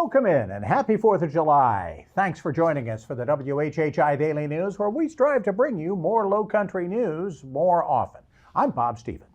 Welcome in and happy 4th of July. Thanks for joining us for the WHHI Daily News, where we strive to bring you more Lowcountry news more often. I'm Bob Stevens.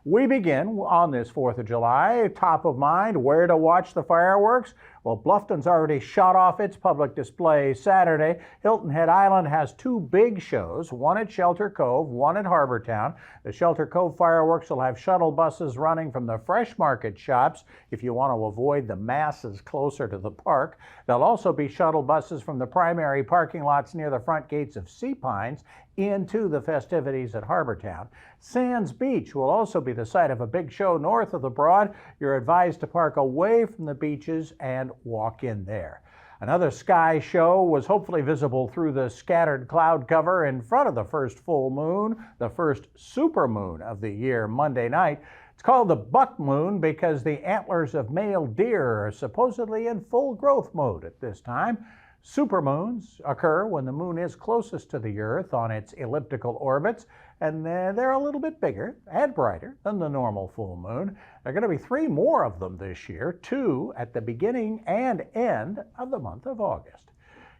We begin on this 4th of July. Top of mind, where to watch the fireworks? Well, Bluffton's already shot off its public display Saturday. Hilton Head Island has two big shows, one at Shelter Cove, one at Harbortown. The Shelter Cove fireworks will have shuttle buses running from the Fresh Market shops if you want to avoid the masses closer to the park. There'll also be shuttle buses from the primary parking lots near the front gates of Sea Pines into the festivities at Harbortown. Sands Beach will also be the site of a big show north of the Broad. You're advised to park away from the beaches and walk in there. Another sky show was hopefully visible through the scattered cloud cover in front of the first full moon, the first supermoon of the year, Monday night. It's called the buck moon because the antlers of male deer are supposedly in full growth mode at this time. Supermoons occur when the moon is closest to the Earth on its elliptical orbits, and they're a little bit bigger and brighter than the normal full moon. There are going to be 3 more of them this year, 2 at the beginning and end of the month of August.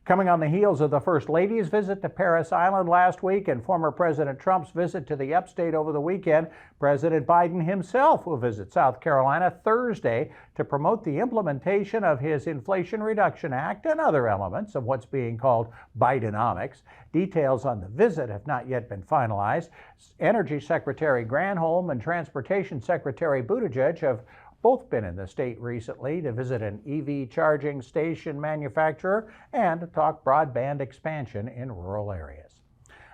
Coming on the heels of the First Lady's visit to Parris Island last week and former President Trump's visit to the upstate over the weekend, President Biden himself will visit South Carolina Thursday to promote the implementation of his Inflation Reduction Act and other elements of what's being called Bidenomics. Details on the visit have not yet been finalized. Energy Secretary Granholm and Transportation Secretary Buttigieg have both been in the state recently to visit an EV charging station manufacturer and to talk broadband expansion in rural areas.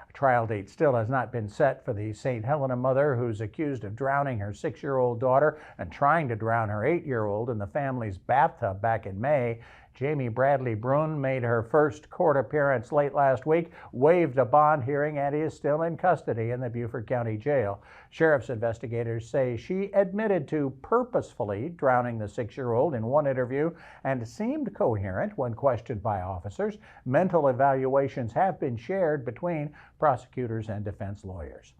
A trial date still has not been set for the St. Helena mother who's accused of drowning her 6-year-old daughter and trying to drown her 8-year-old in the family's bathtub back in May. Jamie Bradley Brune made her first court appearance late last week, waived a bond hearing, and is still in custody in the Beaufort County Jail. Sheriff's investigators say she admitted to purposefully drowning the 6-year-old in one interview and seemed coherent when questioned by officers. Mental evaluations have been shared between prosecutors and defense lawyers.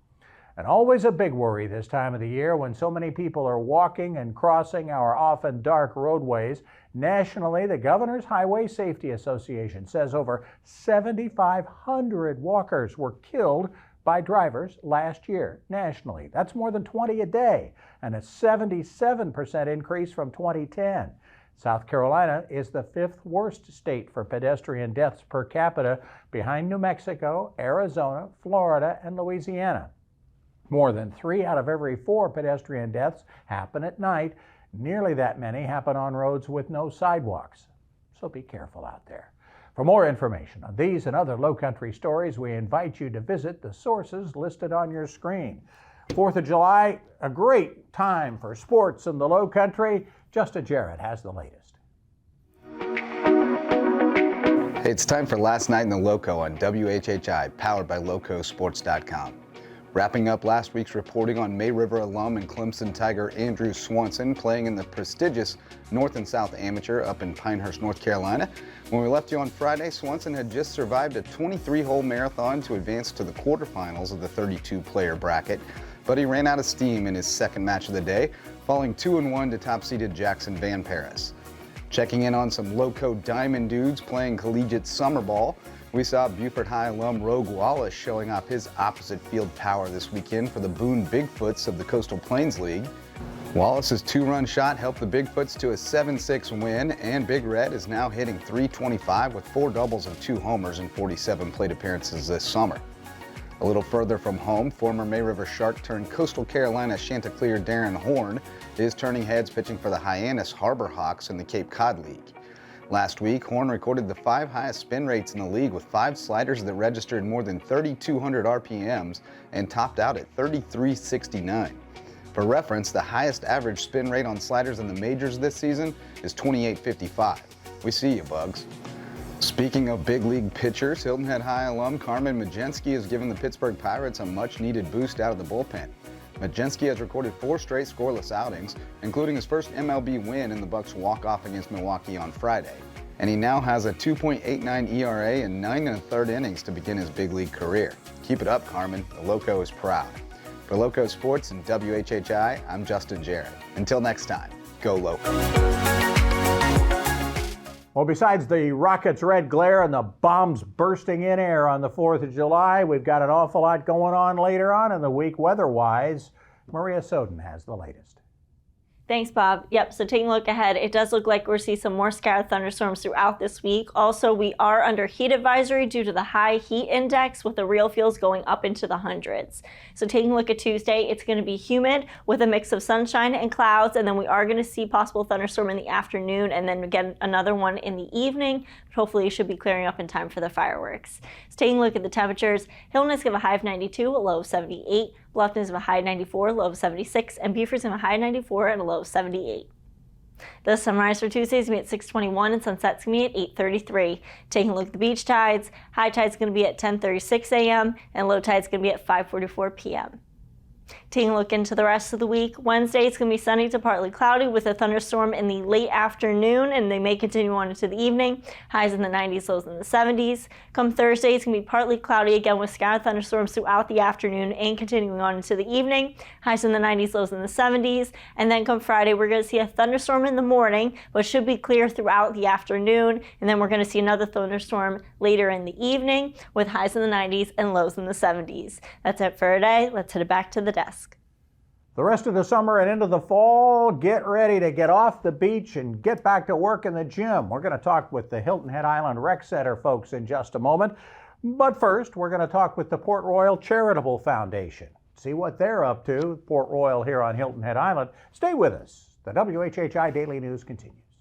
And always a big worry this time of the year when so many people are walking and crossing our often dark roadways. Nationally, the Governor's Highway Safety Association says over 7,500 walkers were killed by drivers last year nationally. That's more than 20 a day and a 77% increase from 2010. South Carolina is the 5th worst state for pedestrian deaths per capita, behind New Mexico, Arizona, Florida, and Louisiana. More than 3 out of every 4 pedestrian deaths happen at night. Nearly that many happen on roads with no sidewalks. So be careful out there. For more information on these and other Lowcountry stories, we invite you to visit the sources listed on your screen. 4th of July, a great time for sports in the Lowcountry. Justin Jarrett has the latest. Hey, it's time for Last Night in the Lowco on WHHI, powered by LowcoSports.com. Wrapping up last week's reporting on May River alum and Clemson Tiger Andrew Swanson playing in the prestigious North and South Amateur up in Pinehurst, North Carolina. When we left you on Friday, Swanson had just survived a 23-hole marathon to advance to the quarterfinals of the 32-player bracket, but he ran out of steam in his second match of the day, falling 2-1 to top-seeded Jackson Van Paris. Checking in on some Lowco Diamond Dudes playing collegiate summer ball, we saw Beaufort High alum Rhogue Wallace showing off his opposite field power this weekend for the Boone Bigfoots of the Coastal Plains League. Wallace's 2-run shot helped the Bigfoots to a 7-6 win, and Big Red is now hitting .325 with 4 doubles and 2 homers in 47 plate appearances this summer. A little further from home, former May River Shark turned Coastal Carolina Chanticleer Darren Horn is turning heads pitching for the Hyannis Harbor Hawks in the Cape Cod League. Last week, Horn recorded the 5 highest spin rates in the league with 5 sliders that registered more than 3,200 RPMs and topped out at 33.69. For reference, the highest average spin rate on sliders in the majors this season is 28.55. We see you, Bugs. Speaking of big league pitchers, Hilton Head High alum Carmen Mlodzinski has given the Pittsburgh Pirates a much-needed boost out of the bullpen. Mlodzinski has recorded 4 straight scoreless outings, including his first MLB win in the Bucs' walk-off against Milwaukee on Friday. And he now has a 2.89 ERA and 9 1/3 innings to begin his big league career. Keep it up, Carmen. The Lowco is proud. For Lowco Sports and WHHI, I'm Justin Jarrett. Until next time, go Lowco. Well, besides the rockets' red glare and the bombs bursting in air on the 4th of July, we've got an awful lot going on later on in the week weather-wise. Maria Soden has the latest. Thanks, Bob. Yep, so taking a look ahead, it does look like we're seeing some more scattered thunderstorms throughout this week. Also, we are under heat advisory due to the high heat index with the real feels going up into the hundreds. So taking a look at Tuesday, it's going to be humid with a mix of sunshine and clouds, and then we are going to see possible thunderstorm in the afternoon and then again another one in the evening. But hopefully it should be clearing up in time for the fireworks. So taking a look at the temperatures, Hilton is going to have a high of 92, a low of 78. Bluffton is of a high 94, low of 76, and Beaufort is of a high 94 and a low of 78. The sunrise for Tuesday is going to be at 6:21 and sunset's going to be at 8:33. Taking a look at the beach tides, high tide is going to be at 10:36 a.m. and low tide is going to be at 5:44 p.m. Taking a look into the rest of the week, Wednesday it's going to be sunny to partly cloudy with a thunderstorm in the late afternoon, and they may continue on into the evening. Highs in the 90s, lows in the 70s. Come Thursday, it's going to be partly cloudy again with scattered thunderstorms throughout the afternoon and continuing on into the evening. Highs in the 90s, lows in the 70s. And then come Friday, we're going to see a thunderstorm in the morning, but should be clear throughout the afternoon. And then we're going to see another thunderstorm later in the evening with highs in the 90s and lows in the 70s. That's it for today. Let's head back to the desk. The rest of the summer and into the fall, get ready to get off the beach and get back to work in the gym. We're going to talk with the Hilton Head Island Rec Center folks in just a moment. But first, we're going to talk with the Port Royal Charitable Foundation. See what they're up to, Port Royal here on Hilton Head Island. Stay with us. The WHHI Daily News continues.